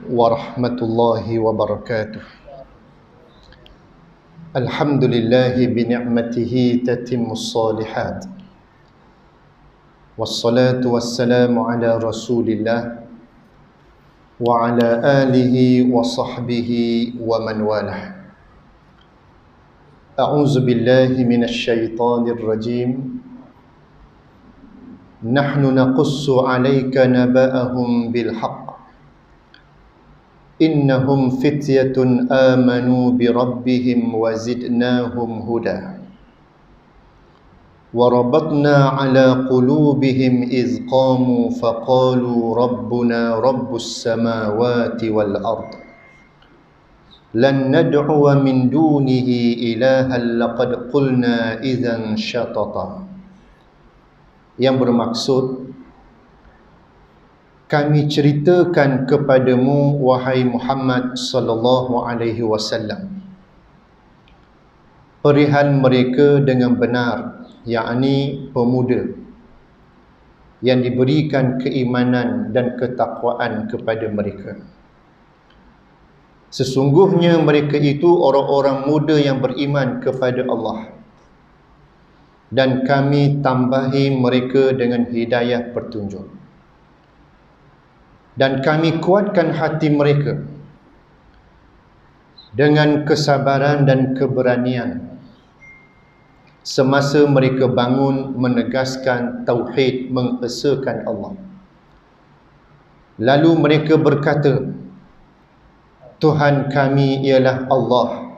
warahmatullahi wabarakatuh. Alhamdulillahi binicmatihi tatimmus salihat. Wassalatu wassalamu ala rasulillah wa ala alihi wa sahbihi wa man walah. A'udzu billahi minasy syaithanir rajim. Nahnu naqussu 'alaika naba'ahum bil haqq. Innahum fityatun amanu bi rabbihim wa zidnahum huda. Wa rabatna ala qulubihim iz qamu faqalu rabbuna rabbus samawati wal ard. Lan nad'uwa min dunihi ilahan laqad qulna idzan syatata. Yang bermaksud, kami ceritakan kepadamu wahai Muhammad sallallahu alaihi wasallam perihal mereka dengan benar, yakni pemuda yang diberikan keimanan dan ketakwaan kepada mereka. Sesungguhnya mereka itu orang-orang muda yang beriman kepada Allah, dan kami tambahi mereka dengan hidayah petunjuk. Dan kami kuatkan hati mereka dengan kesabaran dan keberanian semasa mereka bangun menegaskan tauhid, mengesakan Allah. Lalu mereka berkata, Tuhan kami ialah Allah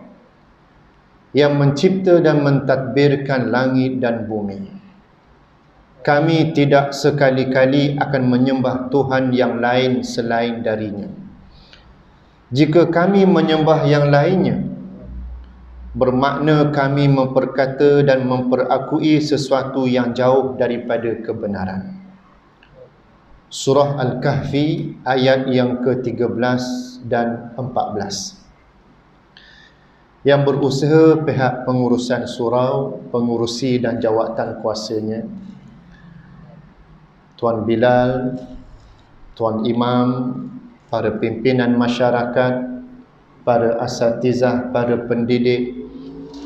yang mencipta dan mentadbirkan langit dan bumi. Kami tidak sekali-kali akan menyembah Tuhan yang lain selain darinya. Jika kami menyembah yang lainnya, bermakna kami memperkata dan memperakui sesuatu yang jauh daripada kebenaran. Surah Al-Kahfi ayat yang ke-13 dan 14. Yang berusaha pihak pengurusan surau, pengurusi dan jawatan kuasanya, Tuan Bilal, Tuan Imam, para pimpinan masyarakat, para asatizah, para pendidik,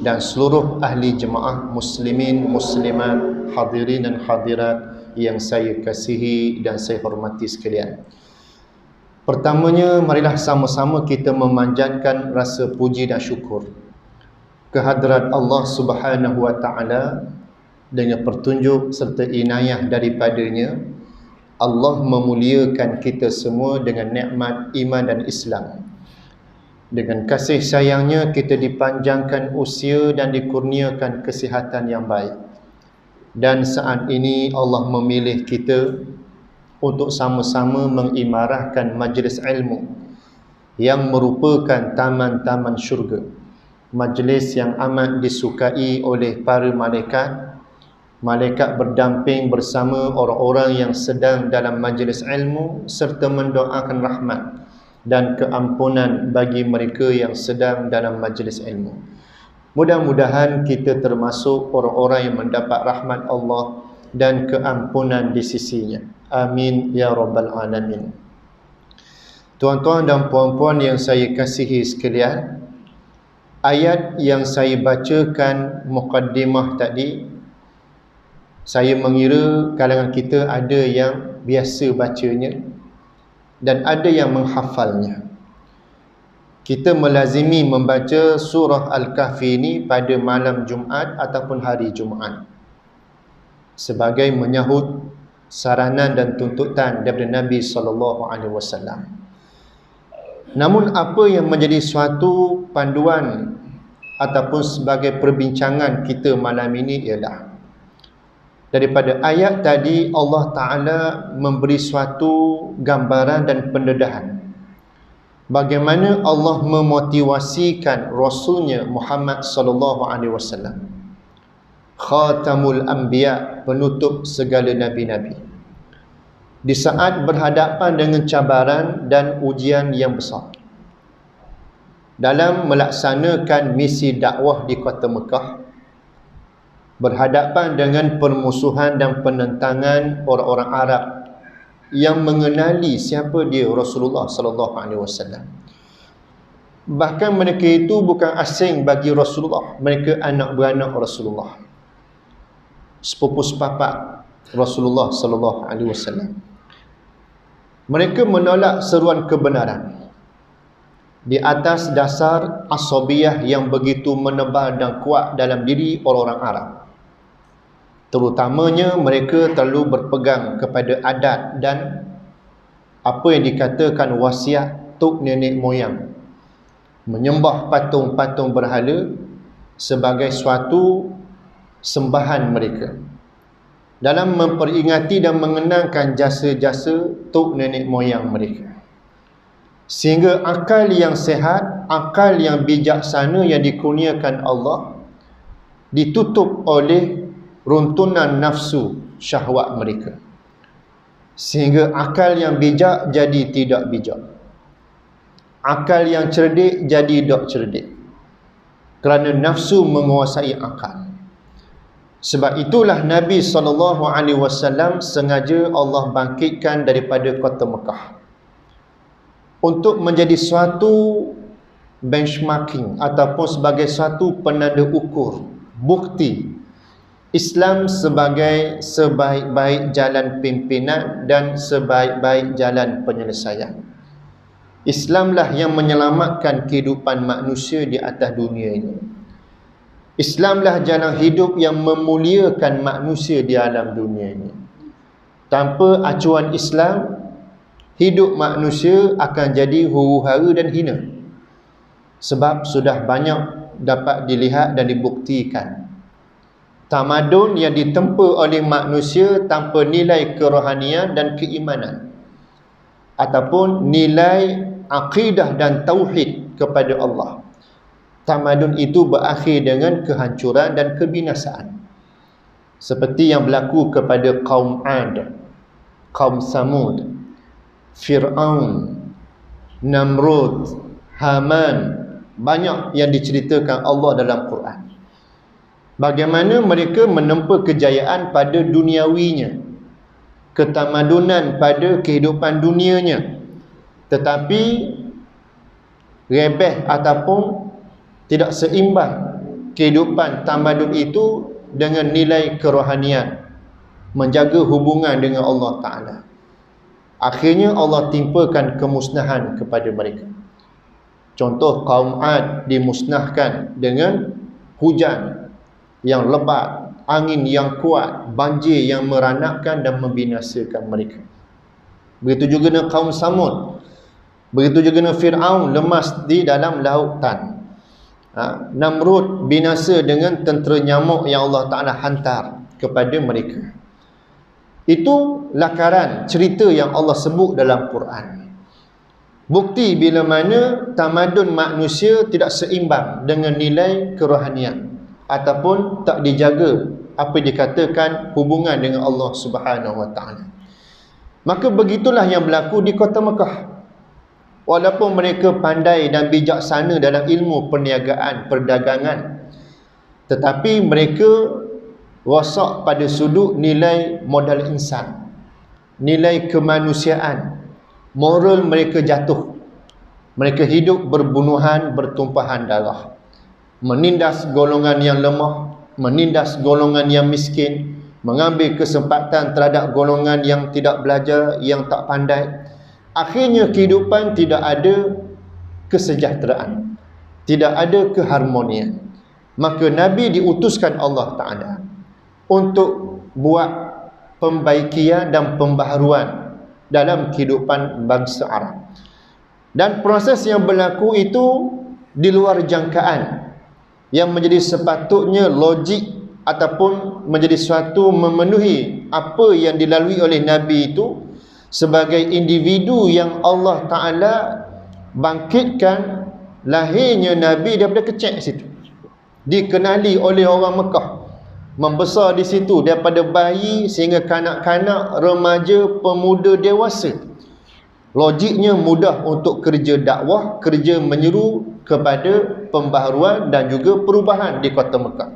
dan seluruh ahli jemaah muslimin, muslimat, hadirin dan hadirat yang saya kasihi dan saya hormati sekalian. Pertamanya, marilah sama-sama kita memanjatkan rasa puji dan syukur kehadrat Allah Subhanahu wa Ta'ala. Dengan pertunjuk serta inayah daripadanya, Allah memuliakan kita semua dengan nikmat iman dan Islam. Dengan kasih sayangnya kita dipanjangkan usia dan dikurniakan kesihatan yang baik. Dan saat ini Allah memilih kita untuk sama-sama mengimarahkan majlis ilmu yang merupakan taman-taman syurga. Majlis yang amat disukai oleh para malaikat. Malaikat berdamping bersama orang-orang yang sedang dalam majlis ilmu serta mendoakan rahmat dan keampunan bagi mereka yang sedang dalam majlis ilmu. Mudah-mudahan kita termasuk orang-orang yang mendapat rahmat Allah dan keampunan di sisinya. Amin ya rabbal alamin. Tuan-tuan dan puan-puan yang saya kasihi sekalian, ayat yang saya bacakan mukaddimah tadi, saya mengira kalangan kita ada yang biasa bacanya dan ada yang menghafalnya. Kita melazimi membaca surah Al-Kahfi ini pada malam Jumaat ataupun hari Jumaat sebagai menyahut saranan dan tuntutan daripada Nabi SAW. Namun apa yang menjadi suatu panduan ataupun sebagai perbincangan kita malam ini ialah, daripada ayat tadi Allah Ta'ala memberi suatu gambaran dan pendedahan bagaimana Allah memotivasikan Rasulnya Muhammad SAW, Khatamul Anbiya, penutup segala Nabi-Nabi, di saat berhadapan dengan cabaran dan ujian yang besar dalam melaksanakan misi dakwah di kota Mekah, berhadapan dengan permusuhan dan penentangan orang-orang Arab yang mengenali siapa dia Rasulullah sallallahu alaihi wasallam. Bahkan mereka itu bukan asing bagi Rasulullah, mereka anak beranak Rasulullah, sepupu sepapak Rasulullah sallallahu alaihi wasallam. Mereka menolak seruan kebenaran di atas dasar asabiyah yang begitu menebal dan kuat dalam diri orang-orang Arab. Terutamanya mereka terlalu berpegang kepada adat dan apa yang dikatakan wasiat tok nenek moyang, menyembah patung-patung berhala sebagai suatu sembahan mereka, dalam memperingati dan mengenangkan jasa-jasa tok nenek moyang mereka. Sehingga akal yang sehat, akal yang bijaksana yang dikurniakan Allah ditutup oleh runtunan nafsu syahwat mereka, sehingga akal yang bijak jadi tidak bijak, akal yang cerdik jadi tak cerdik, kerana nafsu menguasai akal. Sebab itulah Nabi SAW sengaja Allah bangkitkan daripada kota Mekah untuk menjadi suatu benchmarking ataupun sebagai suatu penanda ukur, bukti Islam sebagai sebaik-baik jalan pimpinan dan sebaik-baik jalan penyelesaian. Islamlah yang menyelamatkan kehidupan manusia di atas dunia ini. Islamlah jalan hidup yang memuliakan manusia di alam dunia ini. Tanpa acuan Islam, hidup manusia akan jadi huru-hara dan hina. Sebab sudah banyak dapat dilihat dan dibuktikan, tamadun yang ditempa oleh manusia tanpa nilai kerohanian dan keimanan, ataupun nilai akidah dan tauhid kepada Allah, tamadun itu berakhir dengan kehancuran dan kebinasaan. Seperti yang berlaku kepada kaum Ad, kaum Samud, Fir'aun, Namrud, Haman. Banyak yang diceritakan Allah dalam Quran. Bagaimana mereka menempa kejayaan pada duniawinya, ketamadunan pada kehidupan dunianya, tetapi rebeh ataupun tidak seimbang kehidupan tamadun itu dengan nilai kerohanian, menjaga hubungan dengan Allah Ta'ala. Akhirnya Allah timpakan kemusnahan kepada mereka. Contoh, kaum Ad dimusnahkan dengan hujan yang lebat, angin yang kuat, banjir yang meranakkan dan membinasakan mereka. Begitu juga dengan kaum Samud, begitu juga dengan Fir'aun, lemas di dalam lautan. Namrud binasa dengan tentera nyamuk yang Allah Ta'ala hantar kepada mereka. Itu lakaran cerita yang Allah sebut dalam Quran. Bukti bila mana tamadun manusia tidak seimbang dengan nilai kerohanian, ataupun tak dijaga apa dikatakan hubungan dengan Allah Subhanahu Wa Ta'ala. Maka begitulah yang berlaku di kota Mekah. Walaupun mereka pandai dan bijaksana dalam ilmu perniagaan, perdagangan, tetapi mereka rosak pada sudut nilai modal insan, nilai kemanusiaan. Moral mereka jatuh. Mereka hidup berbunuhan, bertumpahan darah, menindas golongan yang lemah, menindas golongan yang miskin, mengambil kesempatan terhadap golongan yang tidak belajar, yang tak pandai. Akhirnya kehidupan tidak ada kesejahteraan, tidak ada keharmonian. Maka Nabi diutuskan Allah Ta'ala untuk buat pembaikian dan pembaharuan dalam kehidupan bangsa Arab. Dan proses yang berlaku itu di luar jangkaan, yang menjadi sepatutnya logik ataupun menjadi suatu memenuhi apa yang dilalui oleh Nabi itu sebagai individu yang Allah Ta'ala bangkitkan lahirnya Nabi daripada kecil situ, dikenali oleh orang Mekah, membesar di situ daripada bayi sehingga kanak-kanak, remaja, pemuda, dewasa. Logiknya mudah untuk kerja dakwah, kerja menyeru kepada pembaharuan dan juga perubahan di kota Mekah.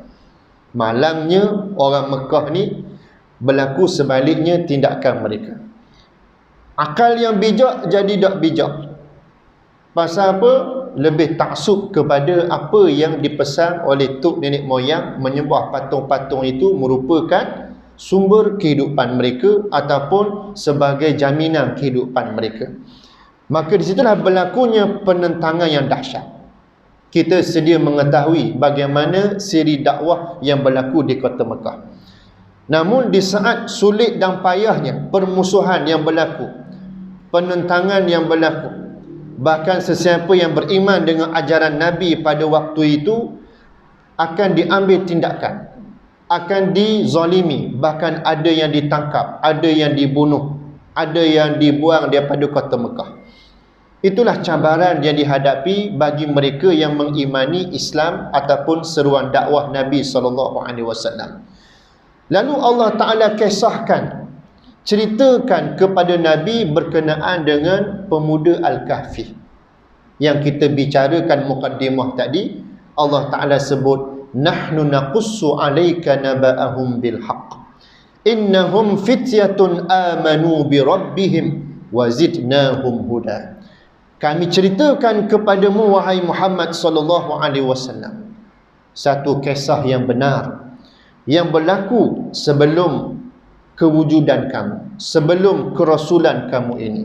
Malangnya orang Mekah ni berlaku sebaliknya tindakan mereka. Akal yang bijak jadi tak bijak. Pasal apa? Lebih taksub kepada apa yang dipesan oleh tok nenek moyang. Menyembah patung-patung itu merupakan sumber kehidupan mereka ataupun sebagai jaminan kehidupan mereka. Maka di situlah berlakunya penentangan yang dahsyat. Kita sedia mengetahui bagaimana siri dakwah yang berlaku di kota Mekah. Namun di saat sulit dan payahnya permusuhan yang berlaku, penentangan yang berlaku, bahkan sesiapa yang beriman dengan ajaran Nabi pada waktu itu akan diambil tindakan, akan dizalimi, bahkan ada yang ditangkap, ada yang dibunuh, ada yang dibuang daripada kota Mekah. Itulah cabaran yang dihadapi bagi mereka yang mengimani Islam ataupun seruan dakwah Nabi SAW. Lalu Allah Ta'ala kisahkan, ceritakan kepada Nabi berkenaan dengan pemuda Al-Kahfi. Yang kita bicarakan mukaddimah tadi, Allah Ta'ala sebut, nahnu naqussu alayka naba'ahum bilhaq. Innahum fityatun amanu bi rabbihim wa zidnahum huda. Kami ceritakan kepadamu wahai Muhammad sallallahu alaihi wasallam satu kisah yang benar yang berlaku sebelum kewujudan kamu, sebelum kerasulan kamu ini.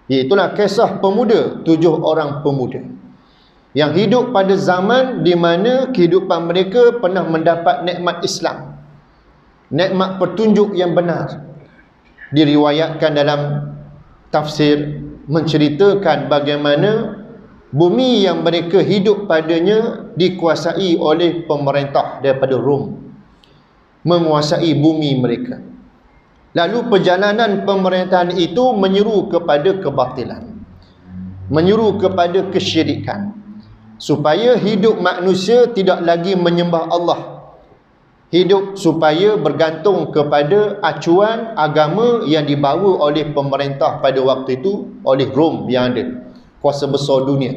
Iaitulah kisah pemuda, 7 orang pemuda yang hidup pada zaman di mana kehidupan mereka pernah mendapat nikmat Islam, nikmat petunjuk yang benar. Diriwayatkan dalam tafsir menceritakan bagaimana bumi yang mereka hidup padanya dikuasai oleh pemerintah daripada Rom, menguasai bumi mereka. Lalu perjalanan pemerintahan itu menyeru kepada kebatilan, menyeru kepada kesyirikan, supaya hidup manusia tidak lagi menyembah Allah, hidup supaya bergantung kepada acuan agama yang dibawa oleh pemerintah pada waktu itu, oleh Rom yang ada, kuasa besar dunia.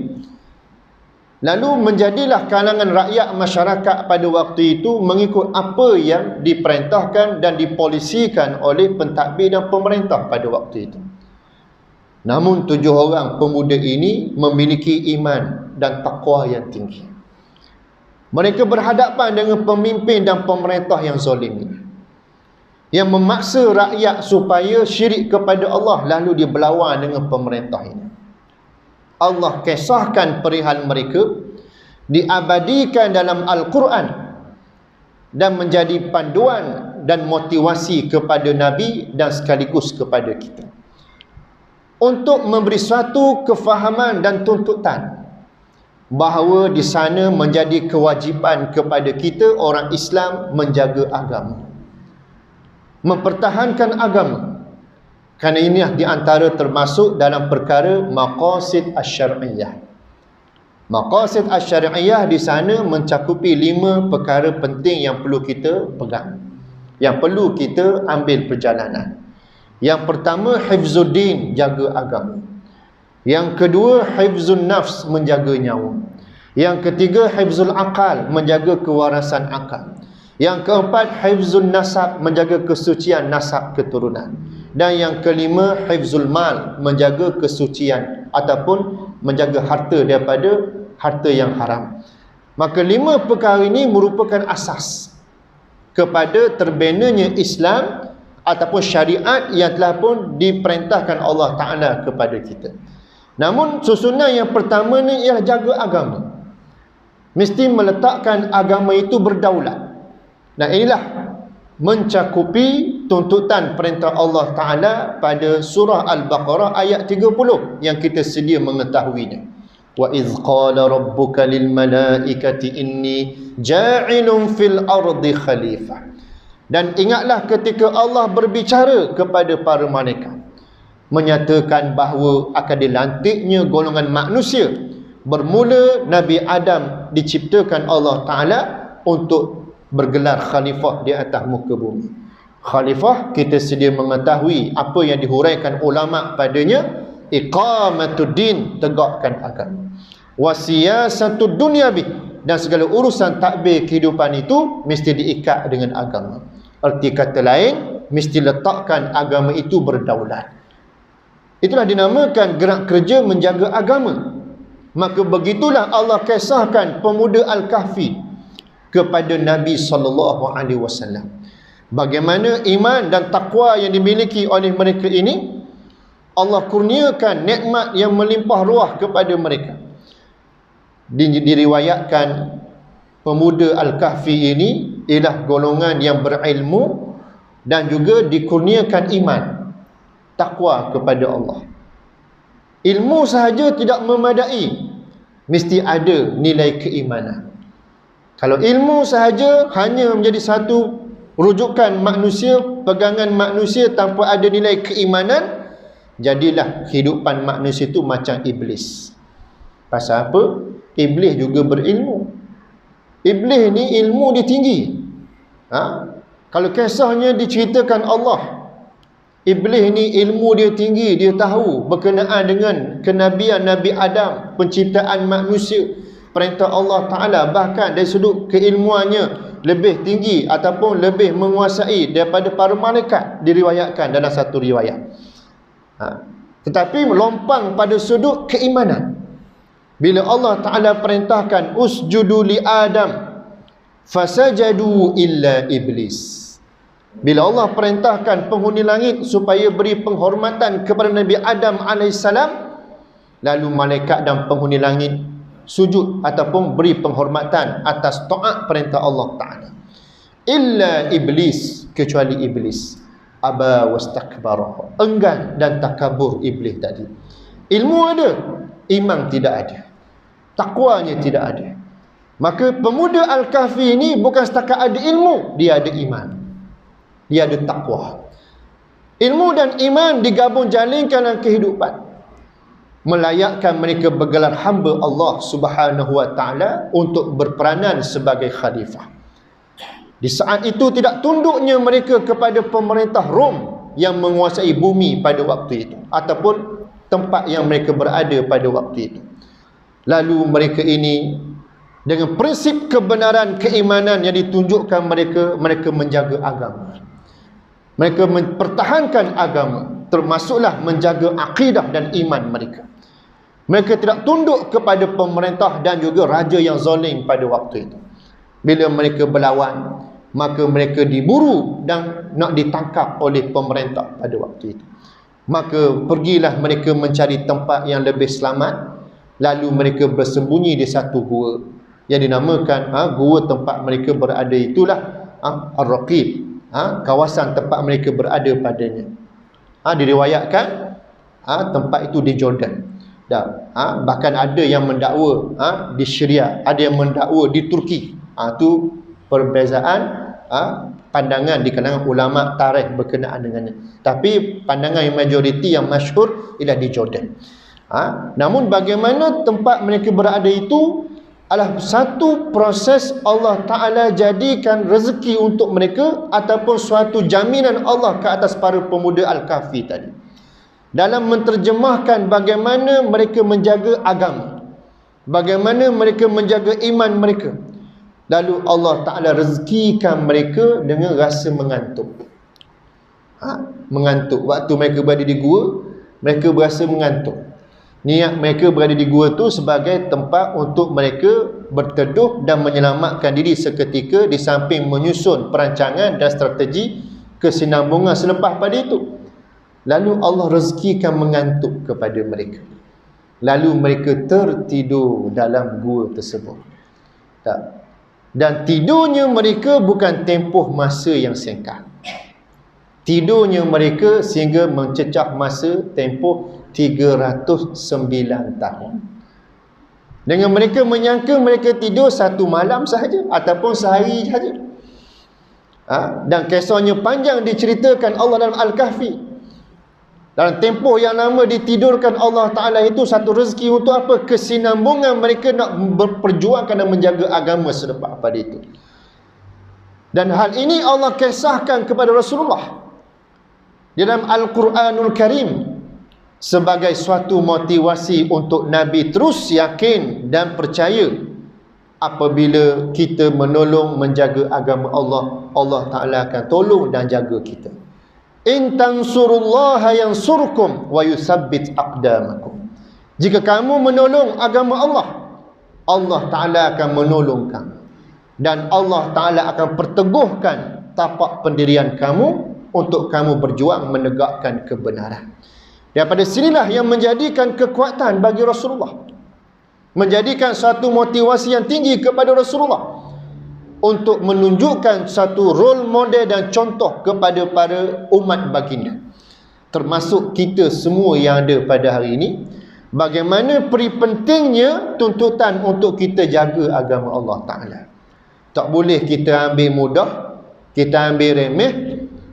Lalu menjadilah kalangan rakyat masyarakat pada waktu itu mengikut apa yang diperintahkan dan dipolisikan oleh pentadbir dan pemerintah pada waktu itu. Namun 7 orang pemuda ini memiliki iman dan taqwa yang tinggi. Mereka berhadapan dengan pemimpin dan pemerintah yang zalim ini, yang memaksa rakyat supaya syirik kepada Allah, lalu dia berlawan dengan pemerintah ini. Allah kisahkan perihal mereka, diabadikan dalam Al-Quran dan menjadi panduan dan motivasi kepada Nabi dan sekaligus kepada kita, untuk memberi suatu kefahaman dan tuntutan bahawa di sana menjadi kewajipan kepada kita orang Islam menjaga agama, mempertahankan agama. Kerana ini di antara termasuk dalam perkara maqasid asy-syar'iyyah. Maqasid asy-syar'iyyah di sana mencakupi 5 perkara penting yang perlu kita pegang, yang perlu kita ambil perjalanan. Yang pertama, hifzuddin, jaga agama. Yang kedua, hifzun nafs, menjaga nyawa. Yang ketiga, hifzul akal, menjaga kewarasan akal. Yang keempat, hifzun nasab, menjaga kesucian nasab keturunan. Dan yang kelima, hifzul mal, menjaga kesucian ataupun menjaga harta daripada harta yang haram. Maka 5 perkara ini merupakan asas kepada terbinanya Islam ataupun syariat yang telah pun diperintahkan Allah Ta'ala kepada kita. Namun susunan yang pertama ni ialah jaga agama. Mesti meletakkan agama itu berdaulat. Dan inilah mencakupi tuntutan perintah Allah Ta'ala pada surah Al-Baqarah ayat 30 yang kita sedia mengetahuinya. Wa idh qala rabbuka lil malaikati inni ja'ilun fil ardi khalifah. Dan ingatlah ketika Allah berbicara kepada para malaikat, menyatakan bahawa akan dilantiknya golongan manusia. Bermula Nabi Adam diciptakan Allah Ta'ala untuk bergelar khalifah di atas muka bumi. Khalifah kita sedia mengetahui apa yang dihuraikan ulama padanya, iqamatuddin, tegakkan agama, wasiyasatud dunyabi, dan segala urusan takbir kehidupan itu mesti diikat dengan agama. Arti kata lain, mesti letakkan agama itu berdaulat. Itulah dinamakan gerak kerja menjaga agama. Maka begitulah Allah kisahkan pemuda Al-Kahfi kepada Nabi SAW. Bagaimana iman dan takwa yang dimiliki oleh mereka ini, Allah kurniakan nikmat yang melimpah ruah kepada mereka. Diriwayatkan pemuda Al-Kahfi ini ialah golongan yang berilmu dan juga dikurniakan iman, takwa kepada Allah. Ilmu sahaja tidak memadai, mesti ada nilai keimanan. Kalau ilmu sahaja hanya menjadi satu rujukan manusia, pegangan manusia tanpa ada nilai keimanan, jadilah kehidupan manusia itu macam iblis. Pasal apa? Iblis juga berilmu. Iblis ni ilmu dia tinggi. Kalau kisahnya diceritakan Allah, Iblis ni ilmu dia tinggi, dia tahu berkenaan dengan kenabian Nabi Adam, penciptaan manusia, perintah Allah Ta'ala, bahkan dari sudut keilmuannya lebih tinggi ataupun lebih menguasai daripada para malaikat, diriwayatkan dalam satu riwayat. Tetapi melompang pada sudut keimanan. Bila Allah Ta'ala perintahkan usjudu li Adam fasajadu illa iblis. Bila Allah perintahkan penghuni langit supaya beri penghormatan kepada Nabi Adam AS, lalu malaikat dan penghuni langit sujud ataupun beri penghormatan atas taat perintah Allah Ta'ala. Illa iblis, kecuali iblis. Aba wastakbara, enggan dan takabur iblis tadi. Ilmu ada, iman tidak ada, takwanya tidak ada. Maka pemuda Al-Kahfi ini bukan setakat ada ilmu, dia ada iman, dia ada takwa. Ilmu dan iman digabung jalinkan dalam kehidupan, melayakkan mereka bergelar hamba Allah Subhanahu wa Ta'ala untuk berperanan sebagai khalifah. Di saat itu tidak tunduknya mereka kepada pemerintah Rom yang menguasai bumi pada waktu itu, ataupun tempat yang mereka berada pada waktu itu. Lalu mereka ini dengan prinsip kebenaran keimanan yang ditunjukkan mereka menjaga agama. Mereka mempertahankan agama, termasuklah menjaga akidah dan iman mereka. Mereka tidak tunduk kepada pemerintah dan juga raja yang zalim pada waktu itu. Bila mereka berlawan, maka mereka diburu dan nak ditangkap oleh pemerintah pada waktu itu. Maka pergilah mereka mencari tempat yang lebih selamat. Lalu mereka bersembunyi di satu gua yang dinamakan gua tempat mereka berada itulah Ar-Raqib, kawasan tempat mereka berada padanya. Diriwayatkan tempat itu di Jordan. Bahkan ada yang mendakwa di Syria, ada yang mendakwa di Turki. Itu perbezaan pandangan di kalangan ulama tarikh berkenaan dengannya. Tapi pandangan yang majoriti, yang masyhur ialah di Jordan. Namun bagaimana tempat mereka berada itu adalah satu proses Allah Ta'ala jadikan rezeki untuk mereka, ataupun suatu jaminan Allah ke atas para pemuda Al-Kahfi tadi, dalam menterjemahkan bagaimana mereka menjaga agama, bagaimana mereka menjaga iman mereka. Lalu Allah Ta'ala rezekikan mereka dengan rasa mengantuk. Mengantuk. Waktu mereka berada di gua, mereka berasa mengantuk. Niat mereka berada di gua itu sebagai tempat untuk mereka berteduh dan menyelamatkan diri seketika, di samping menyusun perancangan dan strategi kesinambungan selepas pada itu. Lalu Allah rezekikan mengantuk kepada mereka. Lalu mereka tertidur dalam gua tersebut. Dan tidurnya mereka bukan tempoh masa yang singkat. Tidurnya mereka sehingga mencecah masa tempoh 309 tahun. Dengan mereka menyangka mereka tidur satu malam sahaja ataupun sehari sahaja. Dan kisahnya panjang diceritakan Allah dalam Al-Kahfi. Dalam tempoh yang lama ditidurkan Allah Ta'ala itu satu rezeki untuk apa? Kesinambungan mereka nak berperjuangkan dan menjaga agama selepas pada itu. Dan hal ini Allah kisahkan kepada Rasulullah di dalam Al-Quranul Karim sebagai suatu motivasi untuk Nabi terus yakin dan percaya apabila kita menolong menjaga agama Allah, Allah Ta'ala akan tolong dan jaga kita. In tansurullaha yansurkum wa yusabbit aqdamakum. Jika kamu menolong agama Allah, Allah Ta'ala akan menolong kamu. Dan Allah Ta'ala akan perteguhkan tapak pendirian kamu untuk kamu berjuang menegakkan kebenaran. Daripada sinilah yang menjadikan kekuatan bagi Rasulullah, menjadikan satu motivasi yang tinggi kepada Rasulullah untuk menunjukkan satu role model dan contoh kepada para umat baginda, termasuk kita semua yang ada pada hari ini. Bagaimana pentingnya tuntutan untuk kita jaga agama Allah Ta'ala. Tak boleh kita ambil mudah, kita ambil remeh.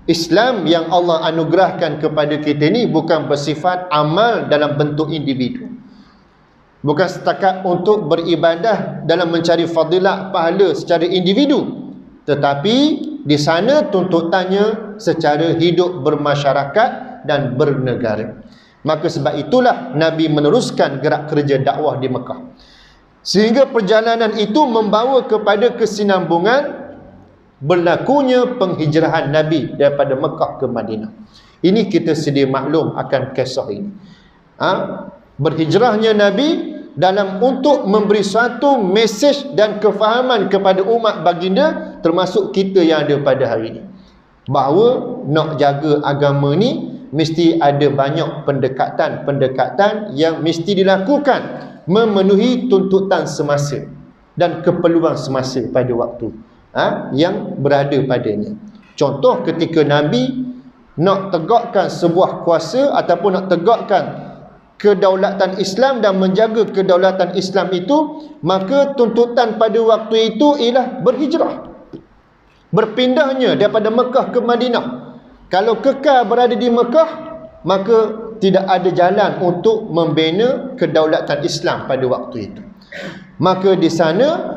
Islam yang Allah anugerahkan kepada kita ni bukan bersifat amal dalam bentuk individu, bukan setakat untuk beribadah dalam mencari fadilah pahala secara individu, tetapi di sana tuntutannya secara hidup bermasyarakat dan bernegara. Maka sebab itulah Nabi meneruskan gerak kerja dakwah di Mekah, sehingga perjalanan itu membawa kepada kesinambungan berlakunya penghijrahan Nabi daripada Mekah ke Madinah. Ini kita sedia maklum akan kisah ini. Berhijrahnya Nabi dalam untuk memberi suatu mesej dan kefahaman kepada umat baginda, termasuk kita yang ada pada hari ini, bahawa nak jaga agama ni mesti ada banyak pendekatan yang mesti dilakukan memenuhi tuntutan semasa dan keperluan semasa pada waktu yang berada padanya. Contoh, ketika Nabi nak tegakkan sebuah kuasa ataupun nak tegakkan kedaulatan Islam dan menjaga kedaulatan Islam itu, maka tuntutan pada waktu itu ialah berhijrah, berpindahnya daripada Mekah ke Madinah. Kalau kekal berada di Mekah, maka tidak ada jalan untuk membina kedaulatan Islam pada waktu itu. Maka di sana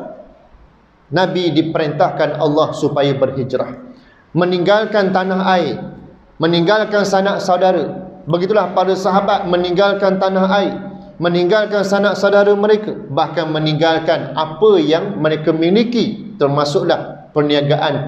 Nabi diperintahkan Allah supaya berhijrah, meninggalkan tanah air, meninggalkan sanak saudara. Begitulah para sahabat meninggalkan tanah air, meninggalkan sanak saudara mereka, bahkan meninggalkan apa yang mereka miliki, termasuklah perniagaan,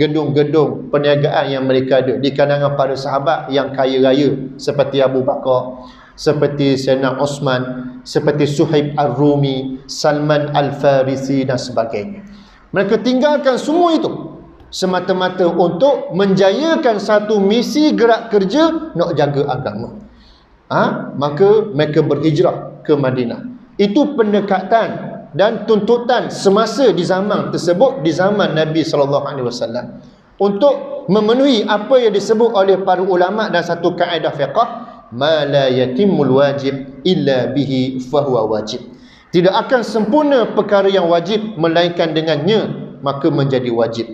gedung-gedung perniagaan yang mereka ada. Di kalangan para sahabat yang kaya raya seperti Abu Bakar, seperti Sayyidina Osman, seperti Suhaib Ar-Rumi, Salman Al-Farisi dan sebagainya. Mereka tinggalkan semua itu semata-mata untuk menjayakan satu misi gerak kerja nak jaga agama. Maka mereka berhijrah ke Madinah. Itu pendekatan dan tuntutan semasa di zaman tersebut, di zaman Nabi SAW, untuk memenuhi apa yang disebut oleh para ulama dan satu kaedah fiqh, ma la yatimul wajib illa bihi fahuwa wajib. Tidak akan sempurna perkara yang wajib melainkan dengannya maka menjadi wajib.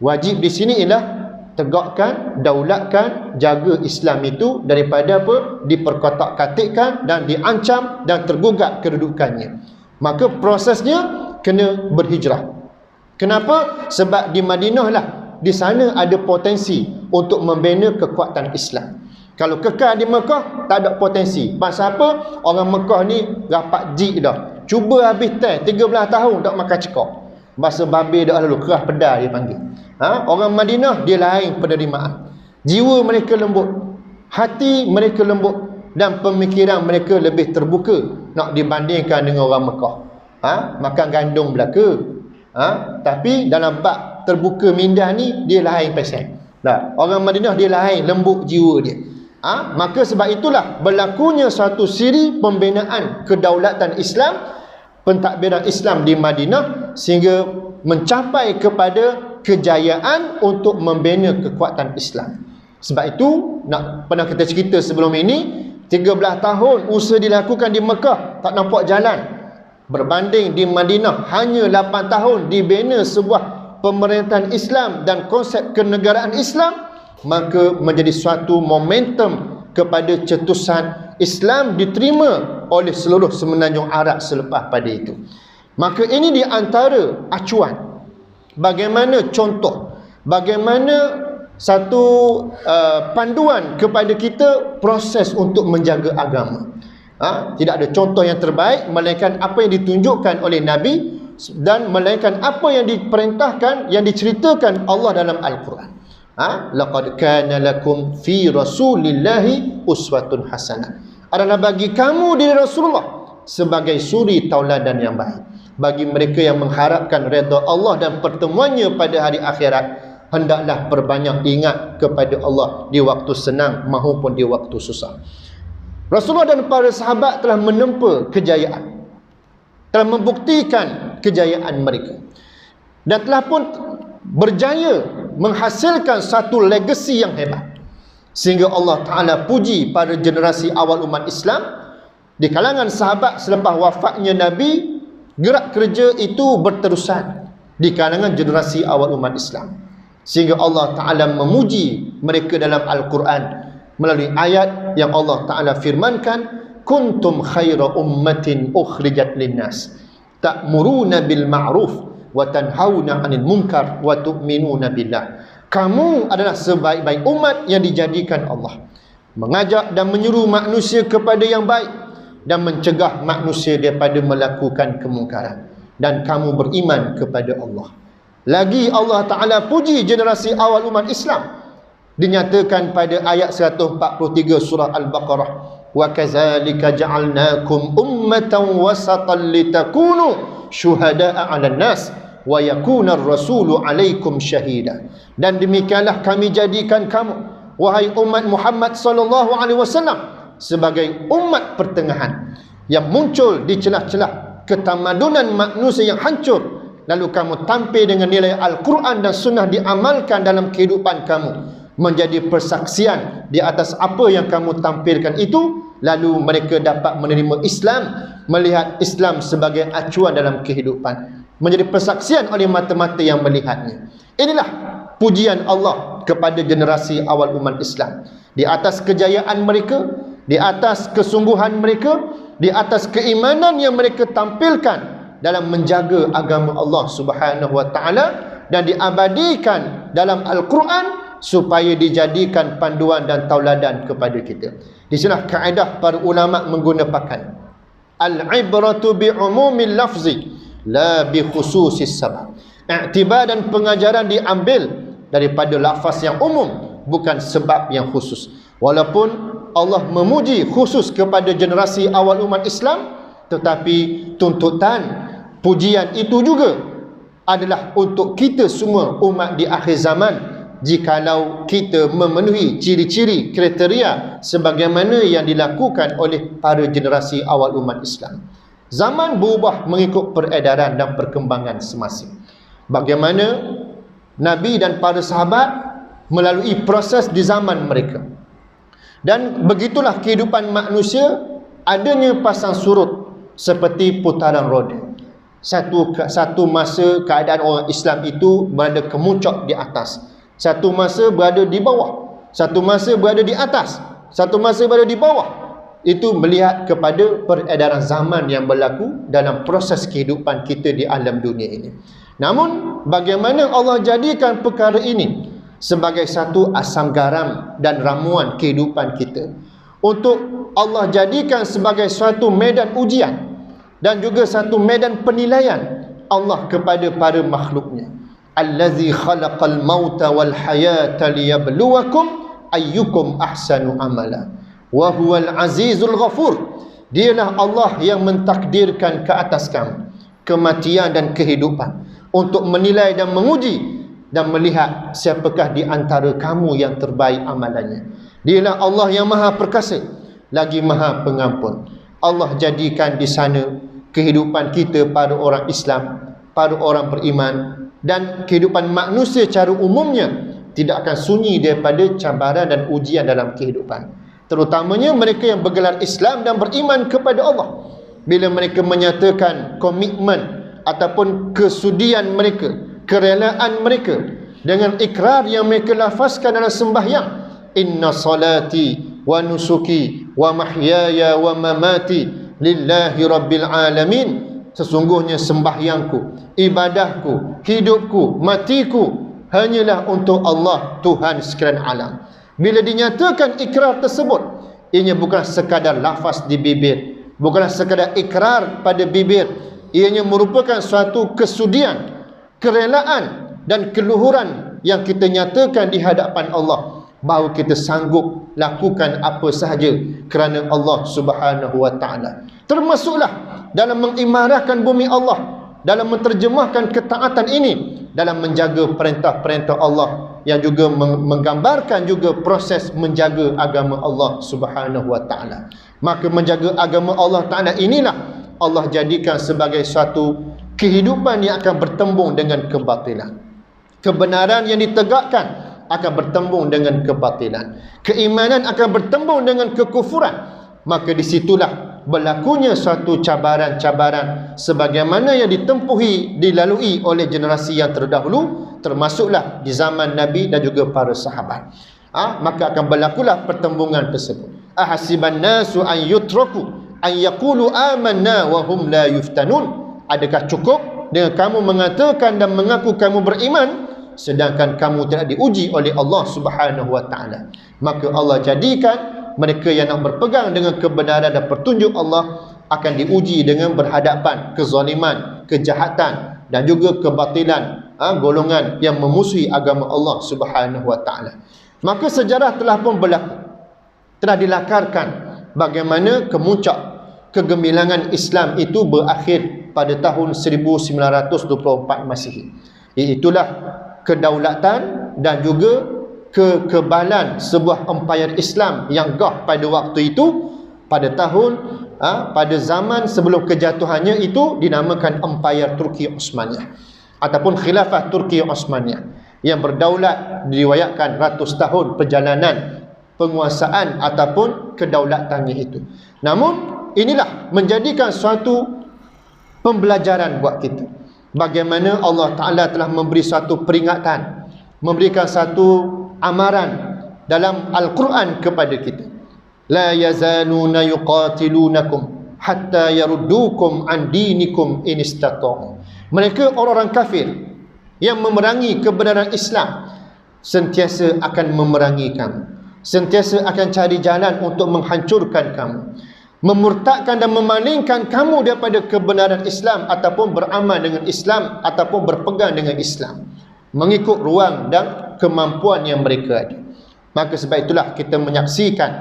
Wajib di sini ialah tegakkan, daulatkan, jaga Islam itu daripada apa? Diperkotak-katikkan dan diancam dan tergugat kedudukannya. Maka prosesnya kena berhijrah. Kenapa? Sebab di Madinah lah, di sana ada potensi untuk membina kekuatan Islam. Kalau kekal di Mekah, tak ada potensi. Pasal apa? Orang Mekah ni rapat jik dah. Cuba habis 13 tahun tak makan cekak. Bahasa babi dah lalu, kerah pedal dia panggil. Orang Madinah dia lain penerimaan. Jiwa mereka lembut, hati mereka lembut, dan pemikiran mereka lebih terbuka nak dibandingkan dengan orang Mekah. Makan gandum belaka. Tapi dalam bab terbuka minda ni dia lain pasal. Orang Madinah dia lain, lembut jiwa dia. Maka sebab itulah berlakunya satu siri pembinaan kedaulatan Islam, pentadbiran Islam di Madinah, sehingga mencapai kepada kejayaan untuk membina kekuatan Islam. Sebab itu pernah kita cerita sebelum ini, 13 tahun usaha dilakukan di Mekah tak nampak jalan. Berbanding di Madinah hanya 8 tahun dibina sebuah pemerintahan Islam dan konsep kenegaraan Islam, maka menjadi suatu momentum kepada cetusan Islam diterima oleh seluruh semenanjung Arab selepas pada itu. Maka ini di antara acuan, bagaimana contoh, bagaimana satu panduan kepada kita proses untuk menjaga agama. Tidak ada contoh yang terbaik melainkan apa yang ditunjukkan oleh Nabi dan melainkan apa yang diperintahkan, yang diceritakan Allah dalam Al-Quran. Laqad kana lakum fi rasulillahi uswatun hasanah. Adalah bagi kamu diri Rasulullah sebagai suri tauladan yang baik. Bagi mereka yang mengharapkan redha Allah dan pertemuannya pada hari akhirat, hendaklah perbanyak ingat kepada Allah di waktu senang maupun di waktu susah. Rasulullah dan para sahabat telah menempa kejayaan, telah membuktikan kejayaan mereka, dan telah pun berjaya menghasilkan satu legasi yang hebat, sehingga Allah Ta'ala puji pada generasi awal umat Islam. Di kalangan sahabat selepas wafatnya Nabi, gerak kerja itu berterusan di kalangan generasi awal umat Islam, sehingga Allah Ta'ala memuji mereka dalam Al-Quran melalui ayat yang Allah Ta'ala firmankan, kuntum khaira ummatin ukhrijat linnas ta'muruna bil ma'ruf wa tanhauna 'anil munkar wa tu'minuna billah. Kamu adalah sebaik-baik umat yang dijadikan Allah, mengajak dan menyuruh manusia kepada yang baik dan mencegah manusia daripada melakukan kemungkaran, dan kamu beriman kepada Allah. Lagi Allah Ta'ala puji generasi awal umat Islam, dinyatakan pada ayat 143 surah Al-Baqarah, wa kadzalika ja'alnakum ummatan wasatan litakunu syuhada'a 'alan nas wa yakuna ar-rasulu 'alaikum syahida. Dan demikianlah kami jadikan kamu, wahai umat Muhammad sallallahu alaihi wasallam, sebagai umat pertengahan yang muncul di celah-celah ketamadunan manusia yang hancur, lalu kamu tampil dengan nilai Al-Quran dan Sunnah diamalkan dalam kehidupan kamu, menjadi persaksian di atas apa yang kamu tampilkan itu, lalu mereka dapat menerima Islam, melihat Islam sebagai acuan dalam kehidupan, menjadi persaksian oleh mata-mata yang melihatnya. Inilah pujian Allah kepada generasi awal umat Islam, di atas kejayaan mereka, di atas kesungguhan mereka, di atas keimanan yang mereka tampilkan dalam menjaga agama Allah Subhanahu wa Ta'ala, dan diabadikan dalam Al-Quran supaya dijadikan panduan dan tauladan kepada kita. Di sinilah kaedah para ulama menggunakan al-ibratu bi'umumil lafzi la bi khususis sabab. I'tibar dan pengajaran diambil daripada lafaz yang umum, bukan sebab yang khusus. Walaupun Allah memuji khusus kepada generasi awal umat Islam, tetapi tuntutan pujian itu juga adalah untuk kita semua umat di akhir zaman, jikalau kita memenuhi ciri-ciri kriteria sebagaimana yang dilakukan oleh para generasi awal umat Islam. Zaman berubah mengikut peredaran dan perkembangan semasa. Bagaimana Nabi dan para sahabat melalui proses di zaman mereka. Dan begitulah kehidupan manusia, adanya pasang surut seperti putaran roda. Satu masa keadaan orang Islam itu berada kemuncak di atas, satu masa berada di bawah, satu masa berada di atas, satu masa berada di bawah. Itu melihat kepada peredaran zaman yang berlaku dalam proses kehidupan kita di alam dunia ini. Namun bagaimana Allah jadikan perkara ini sebagai satu asam garam dan ramuan kehidupan kita, untuk Allah jadikan sebagai suatu medan ujian dan juga satu medan penilaian Allah kepada para makhluknya. Allazi khalaqal mauta wal hayata liyabluwakum ayyukum ahsanu amala wa huwal azizul ghafur. Dialah Allah yang mentakdirkan ke atas kamu kematian dan kehidupan untuk menilai dan menguji dan melihat siapakah di antara kamu yang terbaik amalannya. Dialah Allah yang maha perkasa lagi maha pengampun. Allah jadikan di sana kehidupan kita para orang Islam, para orang beriman, dan kehidupan manusia secara umumnya tidak akan sunyi daripada cabaran dan ujian dalam kehidupan. Terutamanya mereka yang bergelar Islam dan beriman kepada Allah. Bila mereka menyatakan komitmen ataupun kesudian mereka, kerelaan mereka dengan ikrar yang mereka lafazkan dalam sembahyang, inna salati wa nusuki wa mahyaya wa mamati lillahi rabbil alamin, sesungguhnya sembahyangku, ibadahku, hidupku, matiku hanyalah untuk Allah, Tuhan sekalian alam. Bila dinyatakan ikrar tersebut, ianya bukan sekadar lafaz di bibir, bukanlah sekadar ikrar pada bibir, ianya merupakan suatu kesudian, kerelaan dan keluhuran yang kita nyatakan di hadapan Allah, baru kita sanggup lakukan apa sahaja kerana Allah Subhanahu wa taala. Termasuklah dalam mengimarahkan bumi Allah, dalam menterjemahkan ketaatan ini, dalam menjaga perintah-perintah Allah, yang juga menggambarkan juga proses menjaga agama Allah Subhanahu wa taala. Maka menjaga agama Allah taala inilah Allah jadikan sebagai suatu kehidupan yang akan bertembung dengan kebatilan. Kebenaran yang ditegakkan akan bertembung dengan kebatilan. Keimanan akan bertembung dengan kekufuran. Maka disitulah berlakunya suatu cabaran-cabaran sebagaimana yang dilalui oleh generasi yang terdahulu, termasuklah di zaman Nabi dan juga para sahabat. Maka akan berlakulah pertembungan tersebut. Ahasiban nasu an yutraku an yaqulu amanna wa hum la yuftanun. Adakah cukup dengan kamu mengatakan dan mengaku kamu beriman sedangkan kamu tidak diuji oleh Allah Subhanahu wa taala? Maka Allah jadikan mereka yang nak berpegang dengan kebenaran dan petunjuk Allah akan diuji dengan berhadapan kezaliman, kejahatan dan juga kebatilan golongan yang memusuhi agama Allah Subhanahu wa taala. Maka sejarah telah pun berlaku, telah dilakarkan bagaimana kemuncak kegemilangan Islam itu berakhir pada tahun 1924 Masihi. Iaitulah kedaulatan dan juga kekebalan sebuah empayar Islam yang gah pada waktu itu, pada zaman sebelum kejatuhannya itu dinamakan Empayar Turki Osmaniyah ataupun Khilafah Turki Osmaniyah, yang berdaulat diriwayatkan ratus tahun perjalanan penguasaan ataupun kedaulatannya itu. Namun inilah menjadikan suatu pembelajaran buat kita, bagaimana Allah Ta'ala telah memberi satu peringatan, memberikan satu amaran dalam Al-Quran kepada kita. La yazaluna yuqatilunakum hatta yaruddukum an dinikum in istata'u. Mereka orang-orang kafir yang memerangi kebenaran Islam sentiasa akan memerangi kamu, sentiasa akan cari jalan untuk menghancurkan kamu, memurtadkan dan memalingkan kamu daripada kebenaran Islam ataupun beramal dengan Islam ataupun berpegang dengan Islam mengikut ruang dan kemampuan yang mereka ada. Maka sebab itulah kita menyaksikan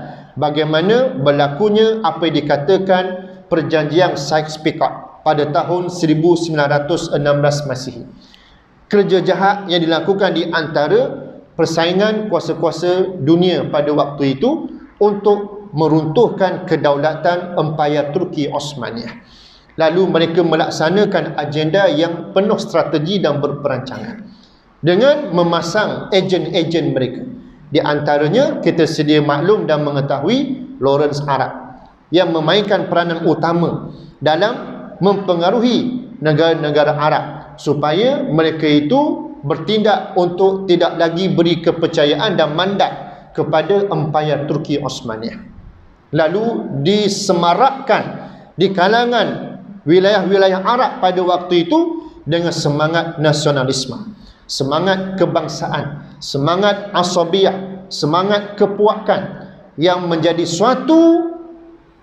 bagaimana berlakunya apa yang dikatakan perjanjian Sykes-Picot pada tahun 1916 Masihi. Kerja jahat yang dilakukan di antara persaingan kuasa-kuasa dunia pada waktu itu untuk meruntuhkan kedaulatan Empayar Turki Osmaniyah. Lalu mereka melaksanakan agenda yang penuh strategi dan berperancangan dengan memasang ejen-ejen mereka. Di antaranya kita sedia maklum dan mengetahui Lawrence Arab yang memainkan peranan utama dalam mempengaruhi negara-negara Arab supaya mereka itu bertindak untuk tidak lagi beri kepercayaan dan mandat kepada Empayar Turki Osmaniyah. Lalu disemarakkan di kalangan wilayah-wilayah Arab pada waktu itu dengan semangat nasionalisme, semangat kebangsaan, semangat asabiyah, semangat kepuakan yang menjadi suatu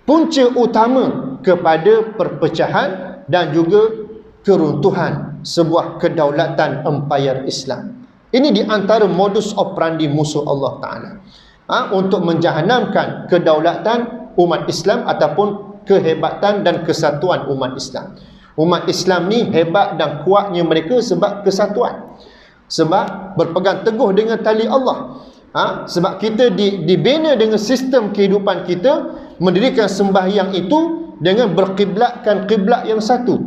punca utama kepada perpecahan dan juga keruntuhan sebuah kedaulatan empayar Islam. Ini di antara modus operandi musuh Allah Ta'ala untuk menjahanamkan kedaulatan umat Islam ataupun kehebatan dan kesatuan umat Islam. Umat Islam ni hebat dan kuatnya mereka sebab kesatuan, sebab berpegang teguh dengan tali Allah. Sebab kita dibina dengan sistem kehidupan kita, mendirikan sembahyang itu dengan berkiblatkan kiblat yang satu,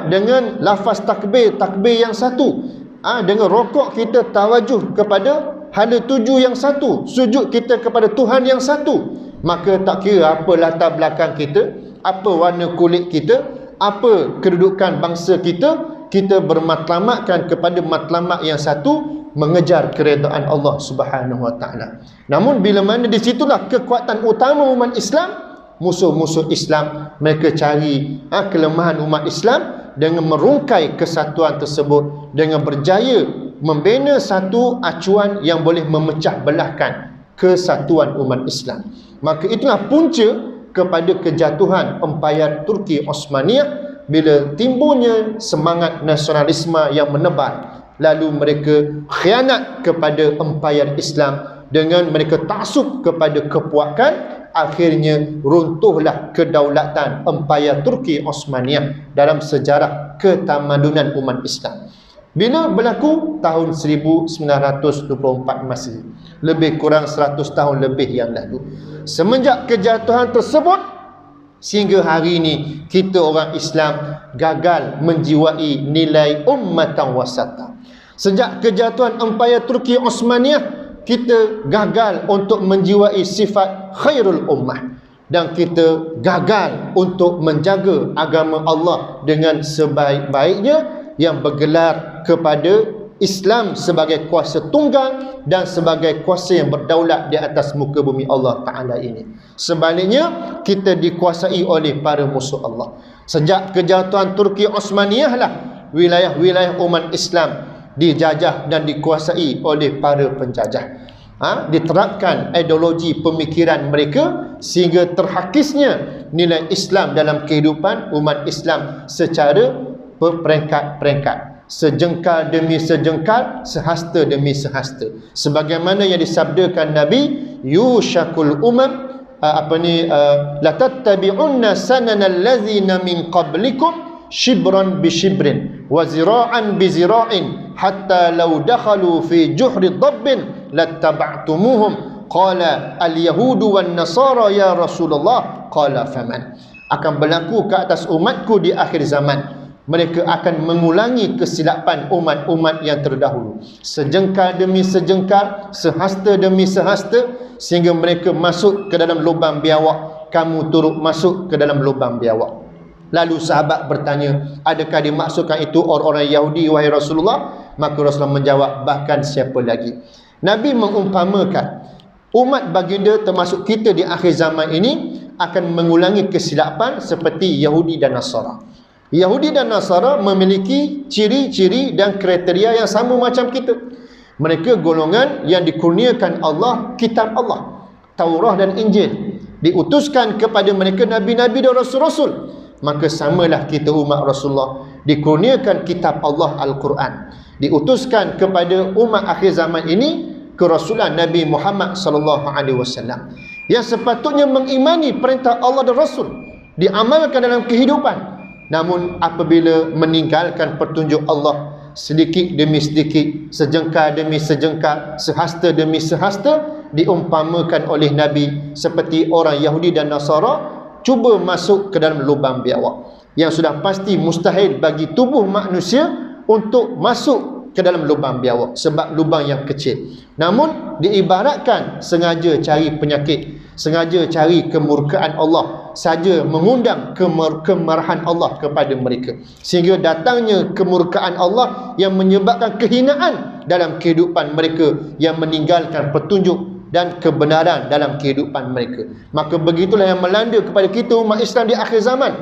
dengan lafaz takbir yang satu, dengan rokok kita tawajuh kepada hala tuju yang satu, sujud kita kepada Tuhan yang satu. Maka tak kira apa latar belakang kita, apa warna kulit kita, apa kedudukan bangsa kita, kita bermatlamatkan kepada matlamat yang satu, mengejar keredaan Allah Subhanahu wa taala. Namun bila mana di situlah kekuatan utama umat Islam, musuh-musuh Islam mereka cari kelemahan umat Islam dengan merungkai kesatuan tersebut, dengan berjaya membina satu acuan yang boleh memecah belahkan kesatuan umat Islam. Maka itulah punca kepada kejatuhan Empayar Turki Osmaniyah bila timbulnya semangat nasionalisme yang menebar lalu mereka khianat kepada empayar Islam dengan mereka taksub kepada kepuakan. Akhirnya runtuhlah kedaulatan empayar Turki Osmaniyah dalam sejarah ketamadunan umat Islam. Bila berlaku? Tahun 1924 Masihi. Lebih kurang 100 tahun lebih yang lalu. Semenjak kejatuhan tersebut, sehingga hari ini kita orang Islam gagal menjiwai nilai ummatan wasata. Sejak kejatuhan empayar Turki Osmaniyah, kita gagal untuk menjiwai sifat khairul ummah, dan kita gagal untuk menjaga agama Allah dengan sebaik-baiknya yang bergelar kepada Islam sebagai kuasa tunggal dan sebagai kuasa yang berdaulat di atas muka bumi Allah Ta'ala ini. Sebaliknya, kita dikuasai oleh para musuh Allah. Sejak kejatuhan Turki Osmaniyah lah wilayah-wilayah umat Islam dijajah dan dikuasai oleh para penjajah. Diterapkan ideologi pemikiran mereka sehingga terhakisnya nilai Islam dalam kehidupan umat Islam secara berperingkat-peringkat, sejengkal demi sejengkal, sehasta demi sehasta. Sebagaimana yang disabdakan Nabi, yushakul umam la tattabi'unna sanana allazina min qablikum shibran bi shibrin wa zira'an bi zira'in hatta law dakhalu fi juhri dhabbin lattaba'tumuhum qala al-yahudu wan nasara ya Rasulullah qala faman. Akan berlaku ke atas umatku di akhir zaman, mereka akan mengulangi kesilapan umat-umat yang terdahulu, sejengkal demi sejengkal, sehasta demi sehasta, sehingga mereka masuk ke dalam lubang biawak, kamu turut masuk ke dalam lubang biawak. Lalu sahabat bertanya, adakah dimaksudkan itu orang-orang Yahudi wahai Rasulullah? Maka Rasulullah menjawab, bahkan siapa lagi. Nabi mengumpamakan umat baginda termasuk kita di akhir zaman ini akan mengulangi kesilapan seperti Yahudi dan Nasara. Yahudi dan Nasara memiliki ciri-ciri dan kriteria yang sama macam kita. Mereka golongan yang dikurniakan Allah kitab Allah, Taurah dan Injil. Diutuskan kepada mereka nabi-nabi dan rasul-rasul. Maka samalah kita umat Rasulullah, dikurniakan kitab Allah Al-Quran. Diutuskan kepada umat akhir zaman ini kerasulan Nabi Muhammad SAW yang sepatutnya mengimani perintah Allah dan Rasul, diamalkan dalam kehidupan. Namun apabila meninggalkan petunjuk Allah, sedikit demi sedikit, sejengkal demi sejengkal, sehasta demi sehasta, diumpamakan oleh Nabi seperti orang Yahudi dan Nasara cuba masuk ke dalam lubang biawak yang sudah pasti mustahil bagi tubuh manusia untuk masuk ke dalam lubang biawak sebab lubang yang kecil. Namun diibaratkan sengaja cari penyakit, sengaja cari kemurkaan Allah, saja mengundang kemarahan Allah kepada mereka, sehingga datangnya kemurkaan Allah yang menyebabkan kehinaan dalam kehidupan mereka, yang meninggalkan petunjuk dan kebenaran dalam kehidupan mereka. Maka begitulah yang melanda kepada kita umat Islam di akhir zaman.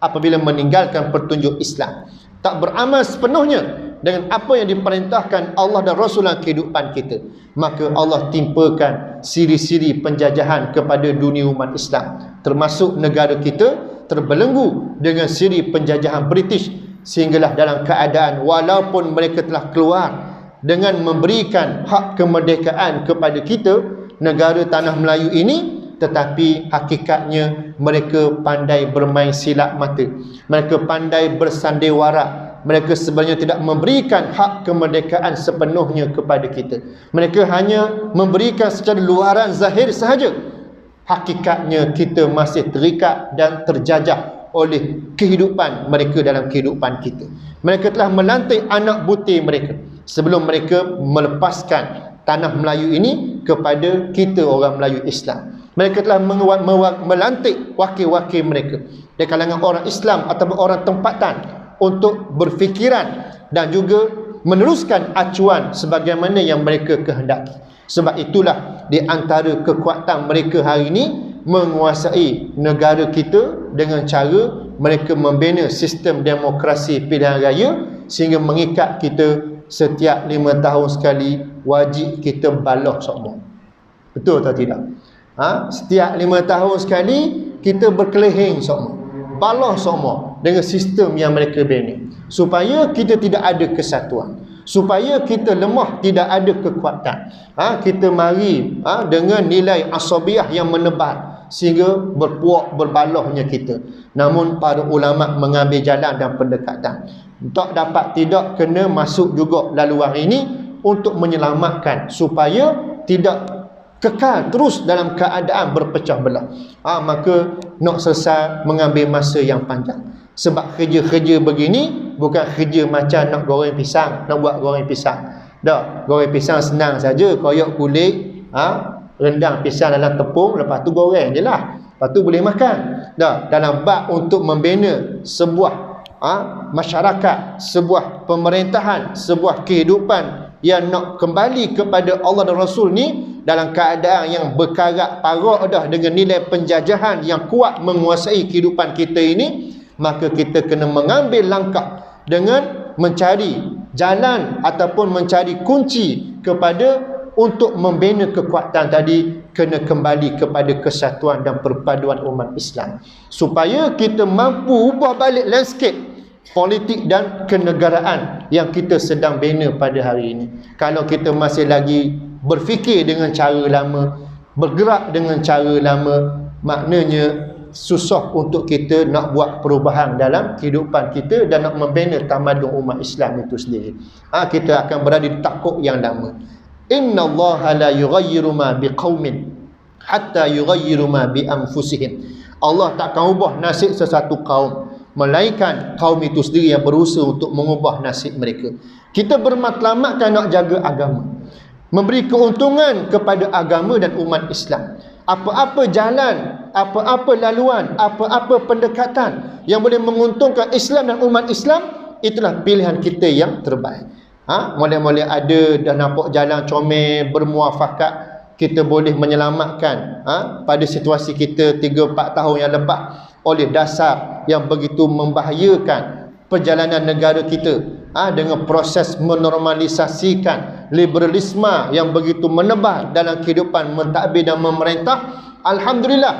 Apabila meninggalkan petunjuk Islam, tak beramal sepenuhnya dengan apa yang diperintahkan Allah dan Rasul dalam kehidupan kita, maka Allah timpakan siri-siri penjajahan kepada dunia umat Islam, termasuk negara kita terbelenggu dengan siri penjajahan British, sehinggalah dalam keadaan walaupun mereka telah keluar dengan memberikan hak kemerdekaan kepada kita, negara tanah Melayu ini, tetapi hakikatnya mereka pandai bermain silap mata, mereka pandai bersandiwara, mereka sebenarnya tidak memberikan hak kemerdekaan sepenuhnya kepada kita. Mereka hanya memberikan secara luaran zahir sahaja. Hakikatnya kita masih terikat dan terjajah oleh kehidupan mereka dalam kehidupan kita. Mereka telah melantik anak butir mereka sebelum mereka melepaskan tanah Melayu ini kepada kita orang Melayu Islam. Mereka telah melantik wakil-wakil mereka dari kalangan orang Islam ataupun orang tempatan untuk berfikiran dan juga meneruskan acuan sebagaimana yang mereka kehendaki. Sebab itulah di antara kekuatan mereka hari ini menguasai negara kita dengan cara mereka membina sistem demokrasi pilihan raya, sehingga mengikat kita setiap 5 tahun sekali wajib kita baloh semua. Betul atau tidak? Setiap 5 tahun sekali kita berkelehing semua, baloh semua dengan sistem yang mereka bina, supaya kita tidak ada kesatuan. supaya kita lemah, tidak ada kekuatan. Kita mari dengan nilai asabiah yang menebal sehingga berpuak berbalahnya kita. Namun para ulama mengambil jalan dan pendekatan. Tak dapat tidak kena masuk juga laluan ini untuk menyelamatkan supaya tidak kekal terus dalam keadaan berpecah belah. Maka nak selesai mengambil masa yang panjang. Sebab kerja-kerja begini bukan kerja macam nak goreng pisang, nak buat goreng pisang. Tak, goreng pisang senang saja, koyak kulit, rendang pisang dalam tepung, lepas tu goreng je lah. Lepas tu boleh makan. Tak, dalam bab untuk membina sebuah masyarakat, sebuah pemerintahan, sebuah kehidupan yang nak kembali kepada Allah dan Rasul ni dalam keadaan yang berkarat parak dah dengan nilai penjajahan yang kuat menguasai kehidupan kita ini, maka kita kena mengambil langkah dengan mencari jalan ataupun mencari kunci kepada untuk membina kekuatan tadi, kena kembali kepada kesatuan dan perpaduan umat Islam supaya kita mampu ubah balik landscape politik dan kenegaraan yang kita sedang bina pada hari ini. Kalau kita masih lagi berfikir dengan cara lama, bergerak dengan cara lama, maknanya susah untuk kita nak buat perubahan dalam kehidupan kita dan nak membina tamadun umat Islam itu sendiri. Kita akan berada di takuk yang lama. Innallaha la yughayyiru ma biqaumin hatta yughayyiru ma bi anfusihim. Allah takkan ubah nasib sesuatu kaum melainkan kaum itu sendiri yang berusaha untuk mengubah nasib mereka. Kita bermatlamatkan nak jaga agama, memberi keuntungan kepada agama dan umat Islam. Apa-apa jalan, apa-apa laluan, apa-apa pendekatan yang boleh menguntungkan Islam dan umat Islam, itulah pilihan kita yang terbaik. Mula-mula ada dah nampak jalan comel bermuafakat, kita boleh menyelamatkan pada situasi kita 3-4 tahun yang lepas oleh dasar yang begitu membahayakan perjalanan negara kita dengan proses menormalisasikan liberalisme yang begitu menebal dalam kehidupan mentadbir dan memerintah. Alhamdulillah,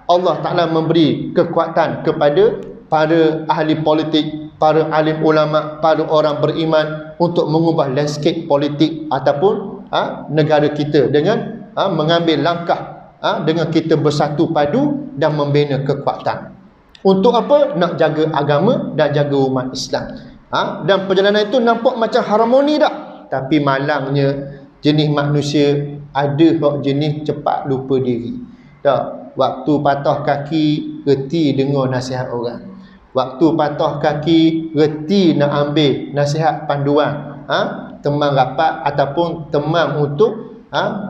Allah Ta'ala memberi kekuatan kepada para ahli politik, para alim ulama, para orang beriman untuk mengubah landscape politik ataupun negara kita dengan mengambil langkah dengan kita bersatu padu dan membina kekuatan. Untuk apa? Nak jaga agama dan jaga umat Islam. Dan perjalanan itu nampak macam harmoni dah. Tapi malangnya jenis manusia ada jenis cepat lupa diri. Tak, waktu patah kaki reti dengar nasihat orang. Waktu patah kaki reti nak ambil nasihat panduan teman rapat ataupun teman untuk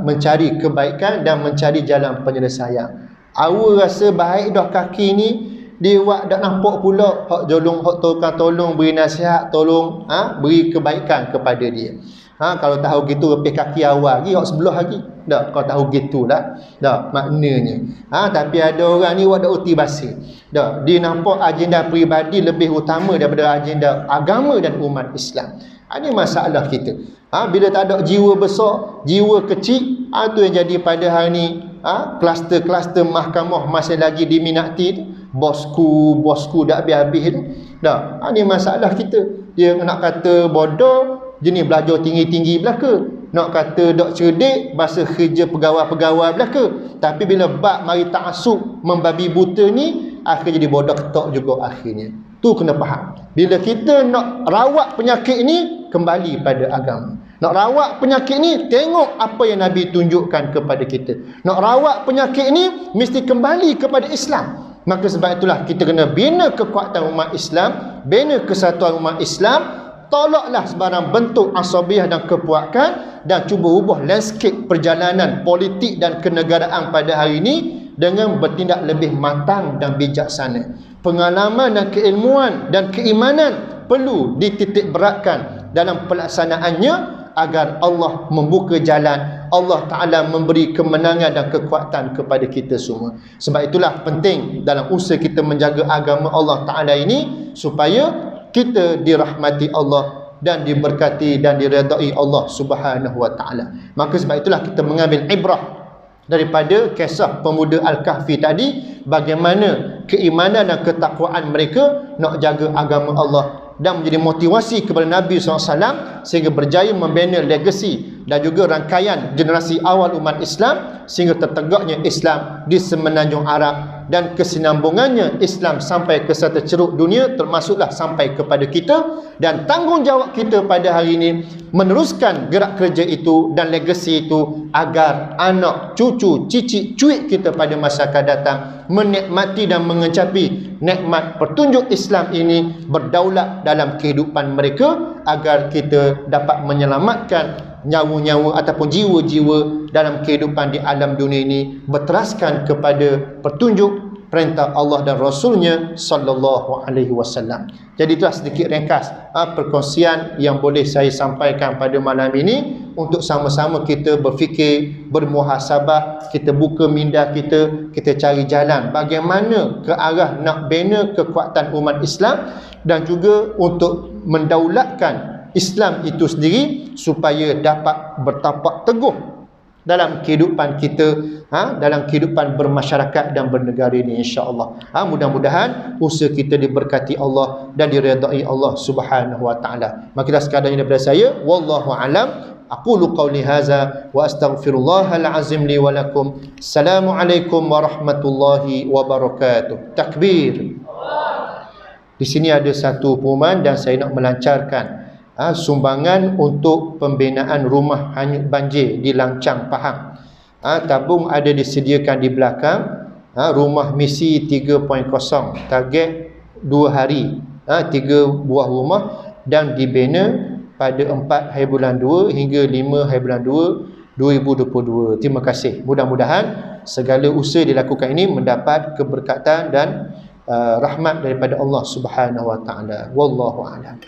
mencari kebaikan dan mencari jalan penyelesaian. Awal rasa baik dah kaki ni, dia buat dak nampak pula hak tolong beri nasihat, tolong beri kebaikan kepada dia. Kalau tahu gitu lepih kaki awal lagi, hak sebelah lagi. Tak, kau tahu gitulah. Tak, maknanya. Tapi ada orang ni buat dak uti basi. Tak, dia nampak agenda peribadi lebih utama daripada agenda agama dan umat Islam. Ini masalah kita. Bila tak ada jiwa besar, jiwa kecil, tu yang jadi pada hari ni. Kluster-kluster mahkamah masih lagi diminati. Bosku dah habis-habis tu. Dah, ini masalah kita. Dia nak kata bodoh, jenis belajar tinggi-tinggi belaka. Nak kata dok cerdik, bahasa kerja pegawai-pegawai belaka. Tapi bila bab mari ta'assub membabi buta ni, akhirnya jadi bodoh ketok juga akhirnya. Tu kena faham. Bila kita nak rawat penyakit ni, kembali pada agama. Nak rawat penyakit ni, tengok apa yang Nabi tunjukkan kepada kita. Nak rawat penyakit ni, mesti kembali kepada Islam. Maka sebab itulah kita kena bina kekuatan umat Islam, bina kesatuan umat Islam, tolaklah sebarang bentuk asabiah dan kepuakan dan cuba ubah landscape perjalanan politik dan kenegaraan pada hari ini dengan bertindak lebih matang dan bijaksana. Pengalaman dan keilmuan dan keimanan perlu dititik beratkan dalam pelaksanaannya agar Allah membuka jalan, Allah Ta'ala memberi kemenangan dan kekuatan kepada kita semua. Sebab itulah penting dalam usaha kita menjaga agama Allah Ta'ala ini supaya kita dirahmati Allah dan diberkati dan diredai Allah Subhanahu wa Ta'ala. Maka sebab itulah kita mengambil ibrah daripada kisah pemuda Al-Kahfi tadi, bagaimana keimanan dan ketakwaan mereka nak jaga agama Allah dan menjadi motivasi kepada Nabi SAW sehingga berjaya membina legasi dan juga rangkaian generasi awal umat Islam sehingga tertegaknya Islam di semenanjung Arab dan kesinambungannya Islam sampai ke serata ceruk dunia, termasuklah sampai kepada kita. Dan tanggungjawab kita pada hari ini meneruskan gerak kerja itu dan legasi itu agar anak, cucu, cicit, cuit kita pada masa akan datang menikmati dan mengecapi nikmat petunjuk Islam ini berdaulat dalam kehidupan mereka, agar kita dapat menyelamatkan nyawa-nyawa ataupun jiwa-jiwa dalam kehidupan di alam dunia ini berteraskan kepada petunjuk perintah Allah dan Rasulnya sallallahu alaihi wasallam. Jadi itulah sedikit ringkas perkongsian yang boleh saya sampaikan pada malam ini untuk sama-sama kita berfikir, bermuhasabah, kita buka minda kita cari jalan bagaimana ke arah nak bina kekuatan umat Islam dan juga untuk mendaulatkan Islam itu sendiri supaya dapat bertapak teguh dalam kehidupan kita, dalam kehidupan bermasyarakat dan bernegara ini, insya-Allah. Mudah-mudahan usaha kita diberkati Allah dan diredai Allah Subhanahu wa taala. Makilah sekadarnya daripada saya, wallahu alam. Aqulu qawli hadza wa astaghfirullahal azim li wa lakum. Assalamualaikum warahmatullahi wabarakatuh. Takbir. Di sini ada satu pengumuman dan saya nak melancarkan sumbangan untuk pembinaan rumah hanyut banjir di Langcang, Pahang. Tabung ada disediakan di belakang. Rumah misi 3.0, target 2 hari, 3 buah rumah dan dibina pada 4 hari bulan 2 hingga 5 hari bulan 2 2022. Terima kasih. Mudah-mudahan segala usaha dilakukan ini mendapat keberkatan dan rahmat daripada Allah Subhanahu wa taala. Wallahu a'lam.